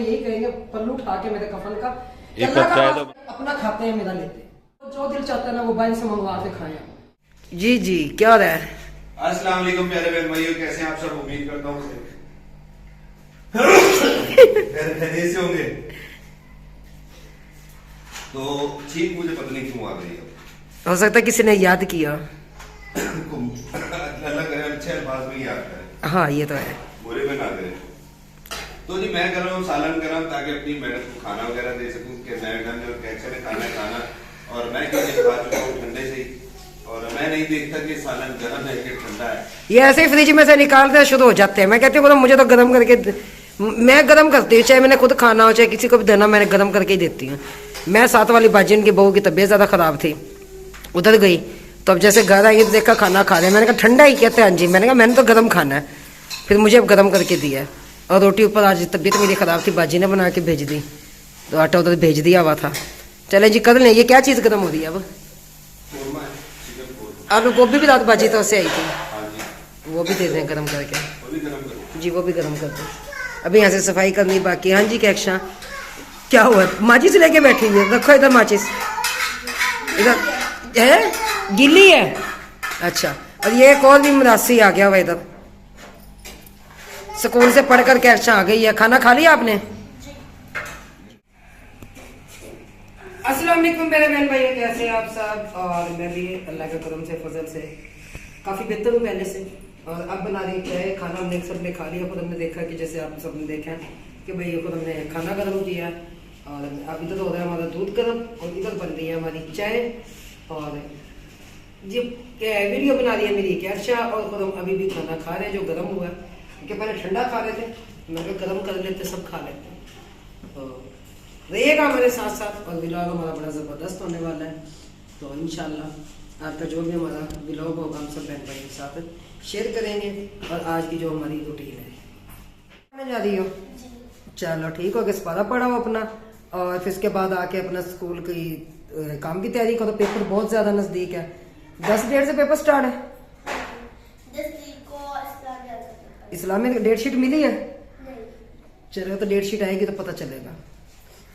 यही कहेंगे पल्लू उठा के मेरे कफन का एक हफ्ता है तो अपना खाते हैं, मेरा लेते हैं। जो दिल चाहता है ना मोबाइल से मंगवा के खाएं। जी जी क्या हो रहा है? अस्सलाम वालेकुम प्यारे बहन भाइयों, कैसे हैं आप सब? उम्मीद करता हूँ खैरियत से होंगे। तो ठीक, मुझे पता नहीं क्यों आ गई है। हो सकता है किसी ने याद किया। अल्लाह करे अच्छे अल्फाज में याद करे। हाँ ये तो है। बुरे में ना करे। तो जी मैं कर रहा हूँ सालन कर रहा हूँ ताकि अपनी मेहनत को खाना वगैरह दे सकूँ कि मैं ढंग और कैसे में खाना खाना। और मैं खा चुका हूँ ठंडे से ही, और मैं नहीं देखता कि सालन गर्म है कि ठंडा है। ये ऐसे ही फ्रिज में से निकालते हैं शुरू हो जाते हैं। मैं कहती हूँ मुझे तो गर्म करके, मैं गर्म करती हूँ, चाहे मैंने खुद खाना हो चाहे किसी को भी देना, मैंने गर्म करके ही देती हूँ। मैं साथ वाली बाजी की बहू की तबीयत ज़्यादा ख़राब थी, उधर गई तो अब जैसे घर आई तो देखा खाना खा रहे हैं। मैंने कहा ठंडा ही? कहते हैं हाँ जी। मैंने कहा मैंने तो गर्म खाना है। फिर मुझे अब गर्म करके दिया है। और रोटी ऊपर, आज तबीयत मेरी ख़राब थी, बाजी ने बना के भेज दी, तो आटा उधर भेज दिया हुआ था। चले जी कर लें। ये क्या चीज़ गर्म हो रही है अब? आलू गोभी भी रात बाजी तो उससे आई थी, वो भी दे दें गर्म करके। जी वो भी गर्म कर दें। अभी यहाँ से सफाई करनी बाकी। हाँ जी कैक्शा क्या हुआ? माचिस लेके बैठी हुई है, रखो इधर माचिस। इधर है गिल्ली है। अच्छा, और ये एक और भी मरासी आ गया हुआ इधर, स्कूल से पढ़कर कैक्शा आ गई है। खाना खा लिया आपने? अस्सलाम वालेकुम मेरे बहन भाई, कैसे हैं आप सब? और मैं भी अल्लाह के करम से फजल से काफ़ी बेहतर हूँ पहले से। और अब बना रही क्या है खाना, हमने सब ने खा लिया। खुद हमने देखा कि जैसे आप सब ने देखा कि भाई खुद हमने खाना गर्म किया, और अब इधर हो रहा है हमारा दूध गर्म, और इधर बन रही है हमारी चाय। और ये वीडियो बना रही है मेरी कैशा, और खुद हम अभी भी खाना खा रहे हैं जो गर्म हुआ है, क्योंकि पहले ठंडा खा रहे थे, मैं गर्म कर लेते सब खा लेते। तो रहिएगा हमारे साथ साथ, और व्लॉग हमारा बड़ा ज़बरदस्त होने वाला है। तो इंशाल्लाह आपका जो भी हमारा व्लॉग होगा हम सब बहन भाई के साथ शेयर करेंगे। और आज की जो हमारी रूटीन है, मैं जा रही हूँ। चलो ठीक हो गया, सपारा पढ़ा हो अपना, और फिर इसके बाद आके अपना स्कूल की काम की तैयारी करो। पेपर बहुत ज़्यादा नज़दीक है, 10 डेढ़ से पेपर स्टार्ट है। इस्लामी डेट शीट मिली है? चलो तो डेट शीट आएगी तो पता चलेगा,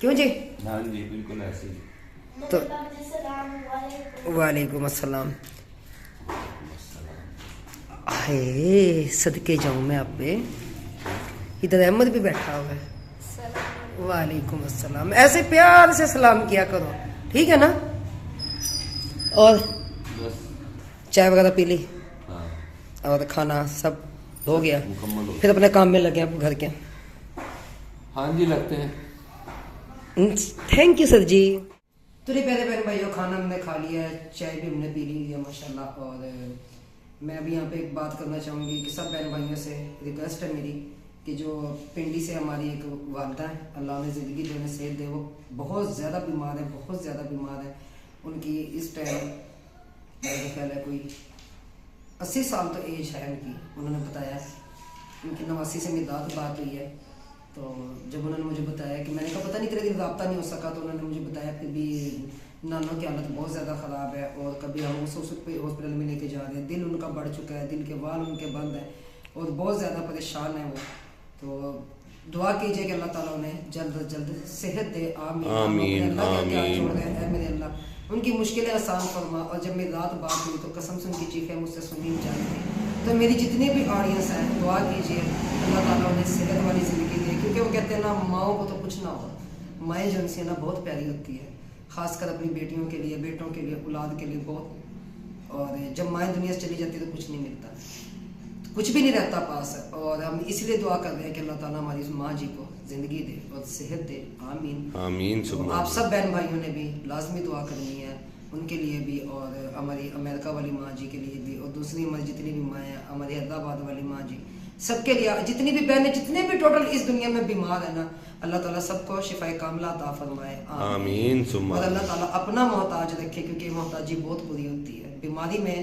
क्यों जी? हाँ जी बिल्कुल ऐसे ही। तो वालेकुम अस्सलाम। हाय सदके जाऊं मैं आप पे। इधर अहमद भी बैठा हुआ है। वालेकुम अस्सलाम। ऐसे प्यार से सलाम किया करो, ठीक है ना? और चाय वगैरह पी ली? हाँ। और खाना सब हो गया? मुकम्मल हो। फिर अपने काम में लगे अब घर के? हाँ जी लगते हैं। थैंक यू सर जी। तो नहीं प्यारे बहन भाइयों, खाना हमने खा लिया है, चाय भी हमने पी ली है माशाल्लाह। और मैं अभी यहाँ पे एक बात करना चाहूँगी कि सब बहन भाइयों से रिक्वेस्ट है मेरी कि जो पिंडी से हमारी एक वालदा है, अल्लाह ने ज़िंदगी देने सेहत दे, वो बहुत ज़्यादा बीमार है, बहुत ज़्यादा बीमार है। उनकी इस टाइम मेरा ख्याल है कोई 80 साल तो एज है उनकी, उन्होंने बताया। उनकी 89 से मेरी बात हुई है। तो जब उन्होंने मुझे बताया कि मैंने कहा पता नहीं तेरे दिन रब्ता नहीं हो सका, तो उन्होंने मुझे बताया फिर भी नानों की हालत बहुत ज़्यादा ख़राब है, और कभी हम उस हॉस्पिटल में लेके जा रहे हैं, दिल उनका बढ़ चुका है, दिल के वाल उनके बंद हैं, और बहुत ज़्यादा परेशान है वो। तो दुआ कीजिए कि अल्लाह ताला उन्हें जल्द से जल्द सेहत दे। आमीन आमीन आमीन। मेरे अल्लाह उनकी मुश्किलें आसान फरमा। और जब मेरी रात बात हुई तो कसम से उनकी चीखें मुझसे सुनी नहीं जाती। तो मेरी जितनी भी ऑडियंस है दुआ कीजिए अल्लाह ताला उन्हें सेहत वाली ज़िंदगी दे, क्योंकि वो कहते हैं ना माओ को तो कुछ ना हो, माएँ जो उनसे ना बहुत प्यारी होती है, खासकर अपनी बेटियों के लिए, बेटों के लिए, औलाद के लिए बहुत। और जब माएँ दुनिया से चली जाती है तो कुछ नहीं मिलता, कुछ भी नहीं रहता पास। और हम इसलिए दुआ कर रहे हैं कि अल्लाह ताला हमारी उस माँ जी को ज़िंदगी दे और सेहत दे। आमीन आमीन। तो आप सब बहन भाइयों ने भी लाजमी दुआ करनी है उनके लिए भी, और हमारी अमेरिका वाली माँ जी के लिए भी, और दूसरी हमारी जितनी भी माँ हैं, हमारी हैदराबाद वाली माँ जी, सबके लिए, जितनी भी बहनें, जितने भी टोटल इस दुनिया में बीमार है ना, अल्लाह ताला सबको शिफाए कामला अता फरमाए। आमीन। और अल्लाह ताला अपना मोहताज रखे, क्योंकि मोहताजी बहुत बुरी होती है। बीमारी में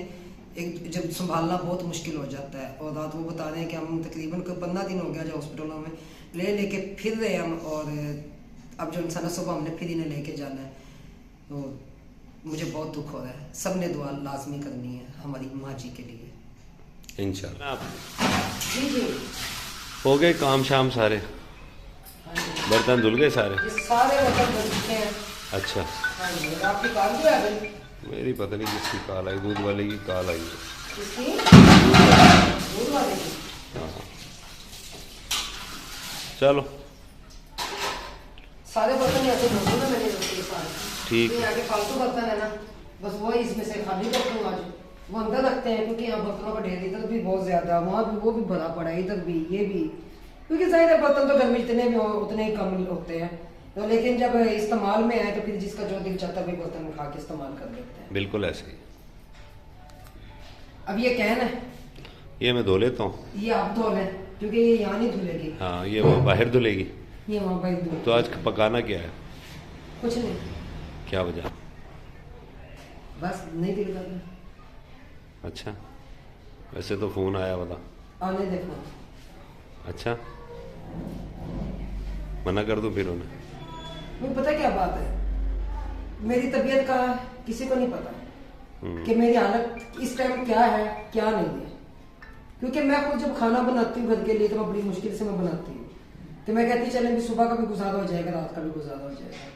एक जब संभालना बहुत मुश्किल हो जाता है। और रात वो बता रहे हैं कि हम तकरीबन कोई 15 दिन हो गया जो हॉस्पिटलों में लेके फिर रहे हम, और अब जो इंसान सुबह हमने फिर इन्हें लेके जाना है। तो मुझे बहुत दुख हो रहा है। सब ने दुआ लाजमी करनी है हमारी माँ जी के लिए इंशाल्लाह। जी जी हो गए काम शाम सारे? बर्तन धुल गए सारे? ये सारे बर्तन धुल चुके हैं। अच्छा, हाँ जी, और आपकी कार भी आ गई? मेरी पता नहीं किसकी कॉल आई, दूध वाले की कॉल आई है। किसकी? दूध वाले की। हाँ, चलो सारे बर्तन यहाँ से धो दूँ ना मैंने रखे ये सारे। ठीक तो है। यहाँ के फालतू बर्तन है ना, बस वही इसमें से खाली कर दूँ आज। वो अंदर रखते हैं क्योंकि यहाँ बर्तनों का ढेर इधर भी बहुत ज्यादा, वहाँ भी वो भी भरा पड़ा है, इधर भी ये भी, क्योंकि जाहिर है बर्तन तो घर में जितने भी हो उतने ही कम होते हैं। तो लेकिन जब इस्तेमाल में आए तो फिर जिसका जो दिल चाहता है बर्तन उठा के इस्तेमाल कर लेते हैं। बिल्कुल ऐसे ही। अब ये कैन है, ये मैं धो लेता हूँ। ये आप धो लें क्योंकि ये यहाँ नहीं धुलेगी, हाँ, ये वो बाहर धुलेगी। ये वहाँ पर धुल। तो आज पकाना क्या है? कुछ नहीं, क्या वजह? बस नहीं दिल करना। अच्छा, वैसे तो फोन आया वाला। आने देखो। अच्छा, मना कर दूं फिर उन्हें? मुझे पता क्या बात है, मेरी तबीयत का किसी को नहीं पता कि मेरी हालत इस टाइम क्या है क्या नहीं है, क्योंकि मैं खुद जब खाना बनाती हूँ घर के लिए तो मैं बड़ी मुश्किल से मैं बनाती हूँ। तो मैं कहती चले भी सुबह का भी गुजारा हो जाएगा, रात का भी गुजारा हो जाएगा,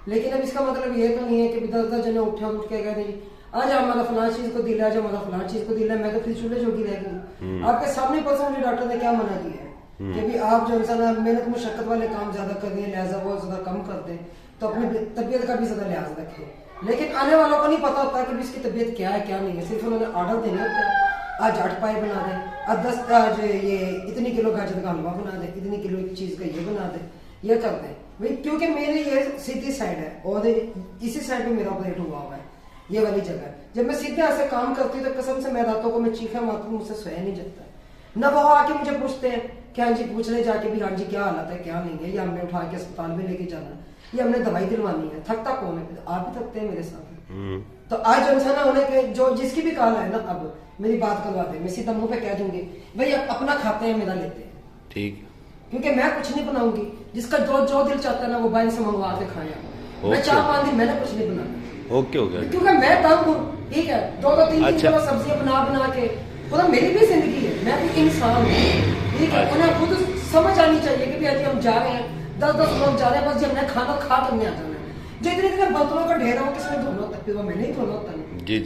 लेकिन अब इसका मतलब ये तो नहीं है कि 10-10 जने उठ के कह रहे आज हमारा फलां चीज को दिला, आज हमारा फलां चीज को दिला, मैं तो फिर चूल्हे जोगी रह गई। आपके सामने परसों मुझे डॉक्टर ने क्या मना किया है कि भी आप जो इंसान मेहनत मुशक्कत वाले काम ज्यादा कर रही है, लिहाजा वो ज्यादा कम कर दें, तो अपनी तबीयत का भी ज्यादा लिहाज रखें। लेकिन आने वालों को नहीं पता होता कि इसकी तबीयत क्या है क्या नहीं है, सिर्फ उन्होंने ऑर्डर देने होते हैं, आज 8 पाए बना दे, आज ये इतनी किलो गाजर का हलवा बना दे, इतनी किलो एक चीज का ये बना दे, ये कर दे भाई, क्योंकि मेरी ये सीधी साइड है और इसी साइड पे मेरा ऑपरेट हुआ हुआ है, ये वाली जगह। जब मैं सीधे ऐसे काम करती हूँ तो कसम से मैं रातों को मैं चीखा मारती हूँ, मुझसे सोया नहीं जाता है। न वो आके मुझे पूछते हैं कि हाँ जी, पूछ ले जाके भी हाँ जी क्या हालत है क्या नहीं है, या हमने उठा के अस्पताल में लेके जाना, या हमने दवाई दिलवानी है। थकता कौन है? आप भी थकते हैं मेरे साथ। तो आज जो इंसान होने के जो जिसकी भी काल है ना, अब मेरी बात करवा दे, मैं सीधा मुंह पे कह दूंगी भाई अपना खाते हैं मेरा लेते हैं, ठीक, क्योंकि मैं कुछ नहीं बनाऊंगी, जिसका जो दिल चाहता है ना वो बाहर से मंगवा के खाया। मैं 4-5 दिन मैंने कुछ नहीं बनाना। ओके हो गया, क्योंकि मैं तंग हूँ, ठीक है, 2-3 किलो सब्जियां बना के, पूरा मेरी भी जिंदगी है, मैं भी इंसान हूँ, ठीक है। उन्हें खुद समझ आनी चाहिए कि भाई हम जा रहे हैं, 10-10 लोग जा रहे हैं, बस हमने खाना खा कर नहीं आ जाना है। जो इतने बर्तनों का ढेर है वो किसने धोना होता है? फिर वो मैंने ही धोना होता है,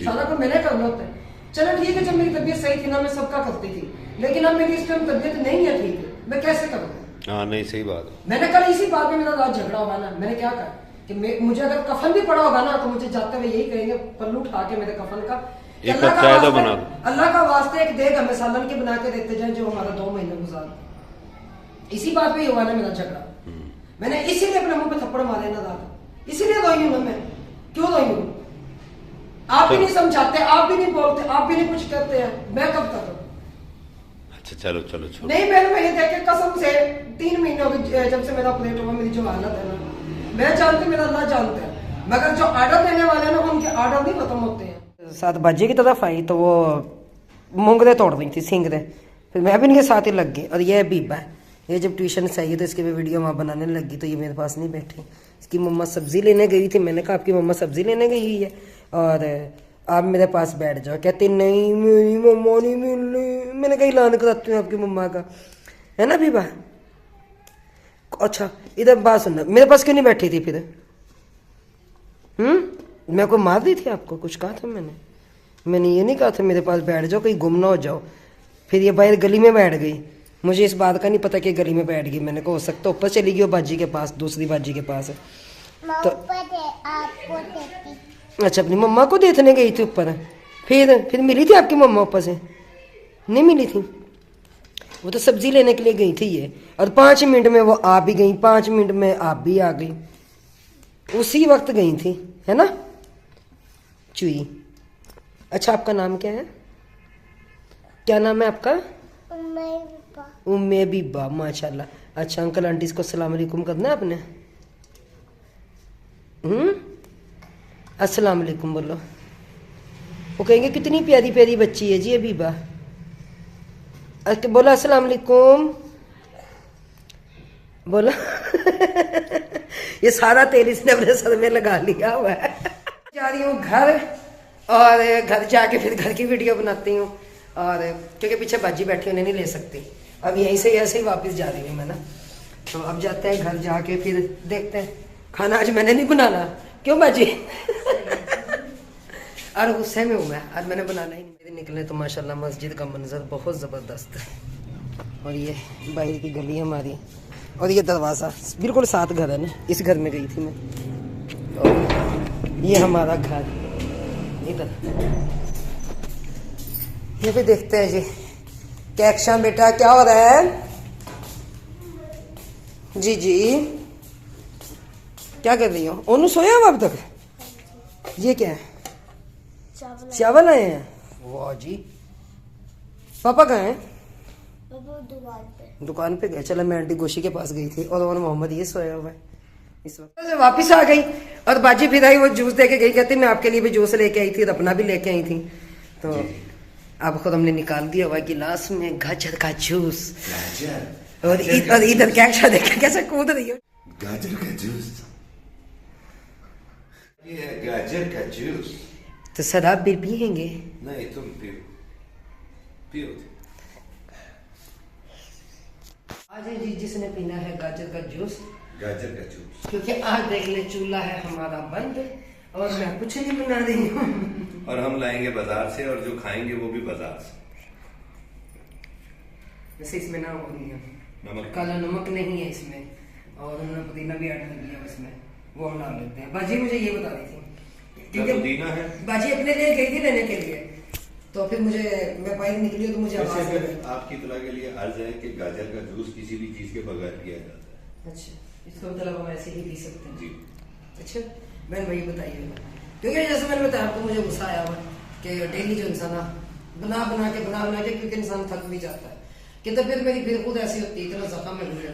सारा को मैंने करना होता है। चलो ठीक है, जब मेरी तबीयत सही थी ना मैं सबका करती थी, लेकिन अब मेरी इस टाइम तबीयत नहीं है ठीक है, मैं कैसे करूँ? हाँ नहीं, सही बात है। मैंने कल इसी बात में मेरा रात झगड़ा होगा ना, मैंने क्या कहा कि मुझे अगर कफन भी पड़ा होगा ना तो मुझे जाते हुए यही कहेंगे पल्लू उठा के मेरे कफन का, अल्लाह का वास्ते एक देग हमें सालन के बना के देते जाए जो हमारा 2 महीने गुजार। इसी बात पे ही हुआ ना मेरा झगड़ा। मैंने इसीलिए अपने मुंह पे थप्पड़ मारे ना रात, इसीलिए रोई हूं मैं। क्यों रोई हूं? आप भी नहीं समझाते, आप भी नहीं बोलते, आप भी नहीं कुछ कहते हैं, मैं कब तक? अच्छा चलो चलो छोड़ो। नहीं मैंने ये देखे कसम से 3 महीने हो गए जब से मेरा ऑपरेट हुआ, मेरी जो हालत है ना, मैं जानती, मेरा अल्लाह जानता है, मगर जो ऑर्डर देने वाले हैं ना उनके ऑर्डर नहीं खत्म होते हैं। 7 बजे की तरफ आई तो वो मूंगरे तोड़ रही थी, सिंगरे, फिर मैं भी इनके साथ ही लग गई। और ये बीबा है, ये जब ट्यूशन से आई तो इसकी भी वीडियो वहाँ बनाने लगी, तो ये मेरे पास नहीं बैठी, इसकी मम्मा सब्जी लेने गई थी। मैंने कहा आपकी मम्मा सब्जी लेने गई है और आप मेरे पास बैठ जाओ। कहती नहीं मेरी मम्मा नहीं मिल रही। मैंने कहा ऐलान कराती हूँ आपकी मम्मा का, है ना बीबा? अच्छा इधर बात सुनना, मेरे पास क्यों नहीं बैठी थी फिर? मैं को मार दी थी आपको? कुछ कहा था मैंने ये नहीं कहा था मेरे पास बैठ जाओ, कहीं गुम ना हो जाओ। फिर ये बाहर गली में बैठ गई, मुझे इस बात का नहीं पता कि गली में बैठ गई। मैंने कहा हो सकता ऊपर चली गई बाजी के पास, दूसरी बाजी के पास है तो अच्छा अपनी मम्मा को देखने गई थी ऊपर। फिर मिली थी आपकी मम्मा ऊपर से? नहीं मिली थी, वो तो सब्जी लेने के लिए गई थी ये, और 5 मिनट में वो आ भी गई, 5 मिनट में आप भी आ गई, उसी वक्त गई थी, है ना चुई? अच्छा आपका नाम क्या है? क्या नाम है आपका? उम्मे बीबा, माशाल्लाह। अच्छा अंकल आंटी को अस्सलाम वालेकुम करना है आपने? अस्सलाम वालेकुम बोलो। वो कहेंगे कितनी प्यारी प्यारी बच्ची है जी ये बीबा। बोला अस्सलाम वालेकुम बोला। ये सारा तेल इसने अपने सर में लगा लिया हुआ है। जा रही हूँ घर, और घर जाके फिर घर की वीडियो बनाती हूँ, और क्योंकि पीछे बाजी बैठी उन्हें नहीं ले सकती, अब यहीं से ऐसे ही वापस जा रही हूँ मैं ना। तो अब जाते हैं घर, जाके फिर देखते हैं। खाना आज मैंने नहीं बनाना, क्यों बाजी? और गुस्से में हूँ मैं, आज मैंने बनाना ही नहीं। निकले तो माशाल्लाह मस्जिद का मंजर बहुत ज़बरदस्त है, और ये बाहर की गली हमारी, और ये दरवाज़ा बिल्कुल साथ घर है ना, इस घर में गई थी मैं, और ये हमारा घर इधर। ये भी देखते हैं जी। क्या एक्शन बेटा, क्या हो रहा है? जी जी क्या कर रही हो? ओनू सोया हुआ अब तक? ये क्या है? चावल आए हैं? वाह जी। पापा कहाँ हैं? दुकान पे गए। चलो मैं आंटी गोशी के पास गई थी, और मोहम्मद ये सोया हुआ है इस वक्त। वापिस आ गई और बाजी फिर आई, वो जूस दे के गई, कहती मैं आपके लिए भी जूस लेके आई थी और अपना भी लेके आई थी। तो अब खुद हमने निकाल दिया हुआ गिलास में गाजर का जूस, और इधर क्या देखा कैसे कूद रही हो। गाजर का जूस, ये है गाजर का जूस। तो शराब भी पियेंगे? नहीं तुम पियो पियो। आज जी जिसने पीना है गाजर का जूस, गाजर का जूस, क्योंकि आज देख ले चूल्हा है हमारा बंद और मैं कुछ नहीं बना रही हूँ। और हम लाएंगे बाजार से, और जो खाएंगे वो भी बाजार से। वैसे इसमें ना वो नहीं है, नमक, काला नमक नहीं है इसमें, और उन्होंने पुदीना भी ऐड कर दिया इसमें, वो हम डाल लेते हैं। बाजी मुझे ये बता रही थी, क्या पुदीना है? बाजी अपने लिए गई थी लेने के लिए, तो फिर मुझे मैं बाहर निकली तो मुझे आवाज आई। आपकी इत्तला के लिए अर्ज है कि गाजर का जूस किसी भी चीज के बगैर पिया जाता है। अच्छा, इसका मतलब हम ऐसे ही पी सकते हैं जी। अच्छा बहन भाई बताइए, क्योंकि जैसे मैंने बताया आपको, मुझे गुस्सा आया हुआ कि डेली जो इंसान बना बना के क्योंकि इंसान थक भी जाता है कि तबीयत मेरी फिर खुद ऐसी होती है, इतना जख्म है मुझे,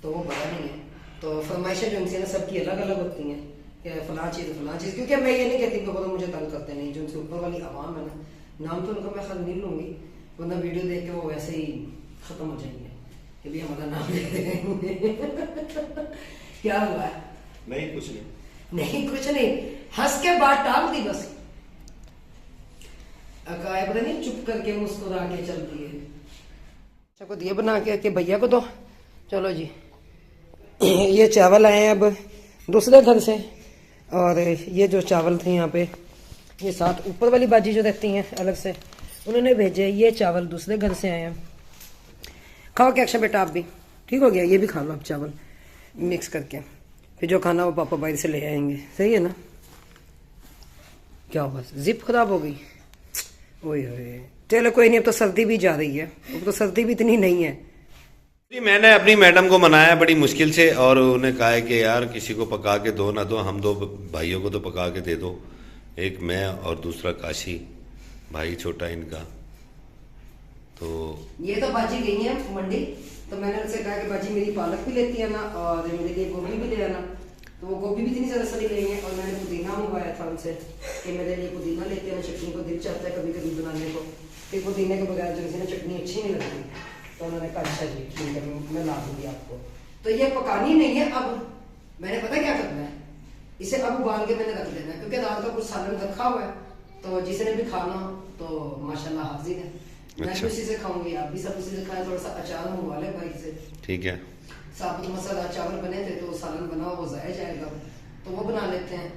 तो वो बड़ा नहीं है। तो फरमाइशें जो इनसे ना सबकी अलग अलग होती हैं कि फलां चीज़, क्योंकि मैं ये नहीं कहती कि वो मुझे तंग करते नहीं, जो उनसे ऊपर वाली आवाम है ना, नाम तो उनका मैं खैर नहीं लूँगी, वरना वीडियो देख के वो वैसे ही ख़त्म हो जाएंगे कि भी हमारा नाम ले देंगे। क्या हुआ है? नहीं कुछ नहीं, नहीं कुछ नहीं, हंस के बात टाल दी बस, अकाय पता नहीं चुप करके मुस्कुरा के चलती है। अच्छा को दिए बना के भैया को दो। चलो जी ये चावल आए हैं अब दूसरे घर से, और ये जो चावल थे यहाँ पे, ये साथ ऊपर वाली बाजी जो रहती हैं अलग से, उन्होंने भेजे। ये चावल दूसरे घर से आए हैं। खाओ क्या अच्छा बेटा, आप भी ठीक हो गया, ये भी खा लो आप चावल मिक्स करके, फिर जो खाना वो पापा बाहर से ले आएंगे। सही है ना? क्या हुआ, जिप खराब हो गई? ओए चलो कोई नहीं, अब तो सर्दी भी जा रही है, अब तो सर्दी भी इतनी नहीं है। जी मैंने अपनी मैडम को मनाया बड़ी मुश्किल से, और उन्हें कहा है कि यार किसी को पका के दो ना दो, हम दो भाइयों को तो पका के दे दो, एक मैं और दूसरा काशी भाई छोटा इनका। तो ये तो बाजी गई है मंडी, तो मैंने उनसे कहा कि बाजी मेरी पालक भी लेती है ना, और मेरे लिए गोभी भी ले आना, तो वो गोभी भी इतनी ज़्यादा सड़ी गई है। और मैंने पुदीना मंगवाया था उनसे कि मेरे लिए पुदीना लेते हैं, चटनी को दिल चाहता है कभी कभी बनाने को, फिर पुदीने के बगैर जो ना चटनी अच्छी नहीं लगती, तो उन्होंने कहा अच्छा जी ठीक है मैं ला दूंगी आपको। तो ये पकानी नहीं है, अब मैंने पता क्या करना है, इसे अब उबाल के मैंने रख देना है, क्योंकि रात का कुछ सालन रखा हुआ है, तो जिसने भी खाना हो तो माशाल्लाह हाजिर है। मैं भी उसी से खाऊंगी, आप भी सब उसी से खाएं। थोड़ा सा अचार मंगवा ले भाई से, ठीक है। साबुत मसाला चावल बने थे तो सालन बना वो जाया जाएगा, तो वो बना लेते हैं।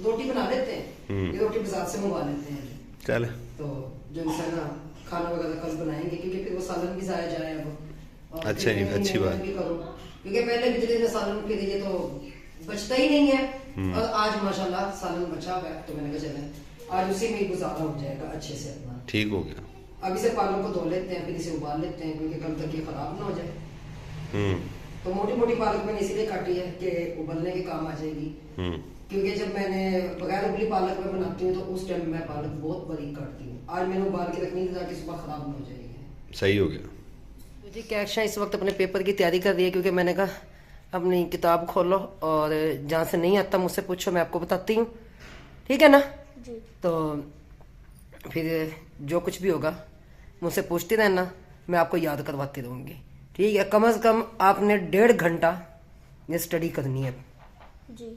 रोटी बना लेते हैं, ये रोटी बाजार से मंगवा लेते हैं। चल तो जो इंसान ना खाना वगैरह कल बनाएंगे, क्योंकि फिर वो सालन भी जाया जाए अब। अच्छा जी, अच्छी बात। भी करो, क्योंकि पहले बिजली में सालन फिर ये तो बचता ही नहीं है, और आज माशाल्लाह सालन बचा हुआ है, तो मैंने कहा चले आज उसी में गुजारा हो जाएगा अच्छे से अपना। ठीक हो गया। अब इसे पालक को धो लेते हैं, फिर इसे उबाल लेते हैं, क्योंकि कल तक ये खराब ना हो जाए। तो मोटी मोटी पालक मैंने इसीलिए काटी है कि उबलने के काम आ जाएगी, क्योंकि जब मैंने बगैर उबली पालक में बनाती हूँ तो उस टाइम मैं पालक बहुत बारीक काटती हूँ। आज मैंने उबाल के रखनी थी ताकि सुबह खराब ना हो जाएगी। सही हो गया। मुझे कैक्षा इस वक्त अपने पेपर की तैयारी कर रही है, क्योंकि मैंने कहा अपनी किताब खोलो और जहाँ से नहीं आता मुझसे पूछो, मैं आपको बताती हूँ, ठीक है ना जी। तो फिर जो कुछ भी होगा मुझसे पूछती रहना, मैं आपको याद करवाती रहूँगी, ठीक है? कम से कम आपने 1.5 घंटा ये स्टडी करनी है जी।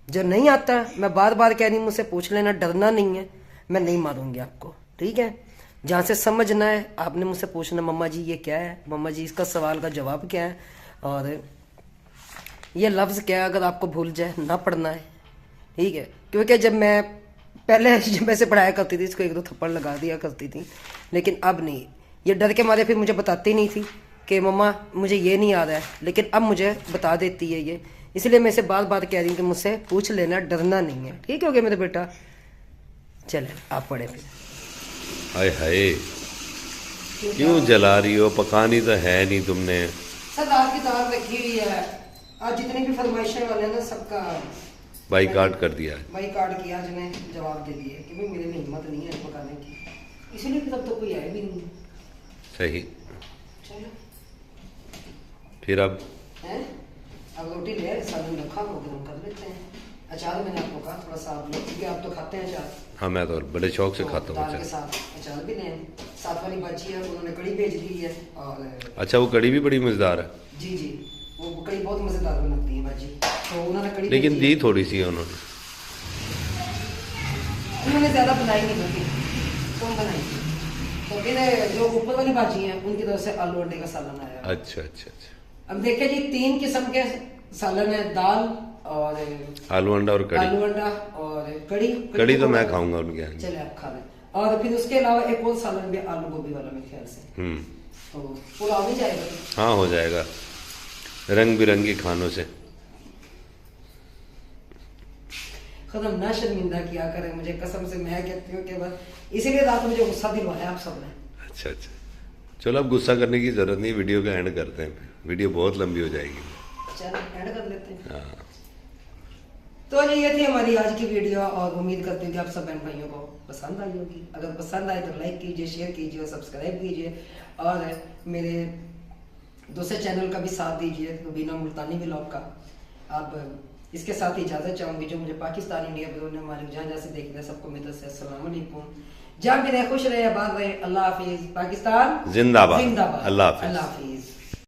जो नहीं आता मैं बार बार कह रही हूँ मुझसे पूछ लेना, डरना नहीं है, मैं नहीं मारूंगी आपको, ठीक है? जहाँ से समझना है आपने मुझसे पूछना, मम्मा जी ये क्या है, मम्मा जी इसका सवाल का जवाब क्या है, और ये लफ्ज़ क्या है, अगर आपको भूल जाए ना पढ़ना है, ठीक है। क्योंकि जब मैं पहले जब ऐसे पढ़ाया करती थी इसको 1-2 थप्पड़ लगा दिया करती थी, लेकिन अब नहीं। ये डर के मारे फिर मुझे बताती नहीं थी कि मम्मा मुझे ये नहीं आ रहा है, लेकिन अब मुझे बता देती है ये। इसलिए मैं इसे बार बार कह रही हूँ कि मुझसे पूछ लेना, डरना नहीं है, ठीक हो गया मेरे बेटा। चले आप पढ़े फिर। हाय हाय, क्यों जला रही हो? पकानी तो है नहीं तुमने। सर रात की दाल रखी हुई है, आज जितने भी फरमाइशें वाले हैं ना सबका बाइकाट कर दिया है। बाइकाट किया, जिन्हें जवाब दे दिए क्योंकि मेरे में हिम्मत नहीं है पकाने की, इसीलिए फिर अब तो कोई आया भी नहीं। सही। चलो फिर अब हैं, अब रोटी ले आए, सालन रखा हो गर्म कर लेते हैं। अचार मैंने आपको कहा थोड़ा सा आप लोग, क्योंकि आप तो खाते हैं अचार। हाँ, मैं तो बड़े शौक से तो खाता हूँ दाल के अचार। साथ अचार भी लें। साथ वाली बाजी है उन्होंने कड़ी भेज दी है, और अच्छा, वो कड़ी भी बड़ी मजेदार है। जी जी वो कड़ी बहुत मजेदार बनती है बाजी, तो उन्होंने कड़ी लेकिन भेजी है। दी थोड़ी सी है उन्होंने। उन्होंने ज्यादा बनाई नहीं करती, कौन बनाई थी, तो फिर जो ऊपर वाली बाजी है उनकी तरफ से आलू अंडे का सालन आया। अच्छा अच्छा अच्छा। अब देखिए जी 3 किस्म के सालन है, दाल और आलू अंडा और कड़ी। आलू अंडा और कड़ी। कड़ी तो मैं खाऊंगा उनके यहाँ। चले आप खा लें। और फिर उसके अलावा एक और सालन भी आलू गोभी वाला मेरे ख्याल से, तो पुलाव भी जाएगा। हाँ, हो जाएगा रंग बिरंगी खानों से। खत्म ना शर्मिंदा किया करें मुझे, कसम से मैं कहती हूँ कि बस इसीलिए रात मुझे गुस्सा दिलवाया आप सब ने। अच्छा अच्छा, चलो अब गुस्सा करने की जरूरत नहीं, वीडियो का एंड करते हैं। वीडियो बहुत लंबी हो जाएगी। चलो ऐड कर लेते हैं। हाँ, तो जी ये थी हमारी आज की वीडियो, और उम्मीद करते हैं कि आप सब बहन भाइयों को पसंद आई होगी। अगर पसंद आए तो लाइक कीजिए, शेयर कीजिए और सब्सक्राइब कीजिए, और मेरे दूसरे चैनल का भी साथ दीजिए, रुबीना मुल्तानी व्लॉग का। अब इसके साथ ही इजाजत चाहूंगी, जो मुझे पाकिस्तान इंडिया में हमारे जहाँ से देख रहे हैं सबको मेरी तरफ से अस्सलाम वालेकुम। जहाँ भी रहे खुश रहे, आबाद रहे। अल्लाह हाफिज। पाकिस्तान जिंदाबाद। जिंदाबाद। अल्लाह हाफिज। अल्लाह हाफिज।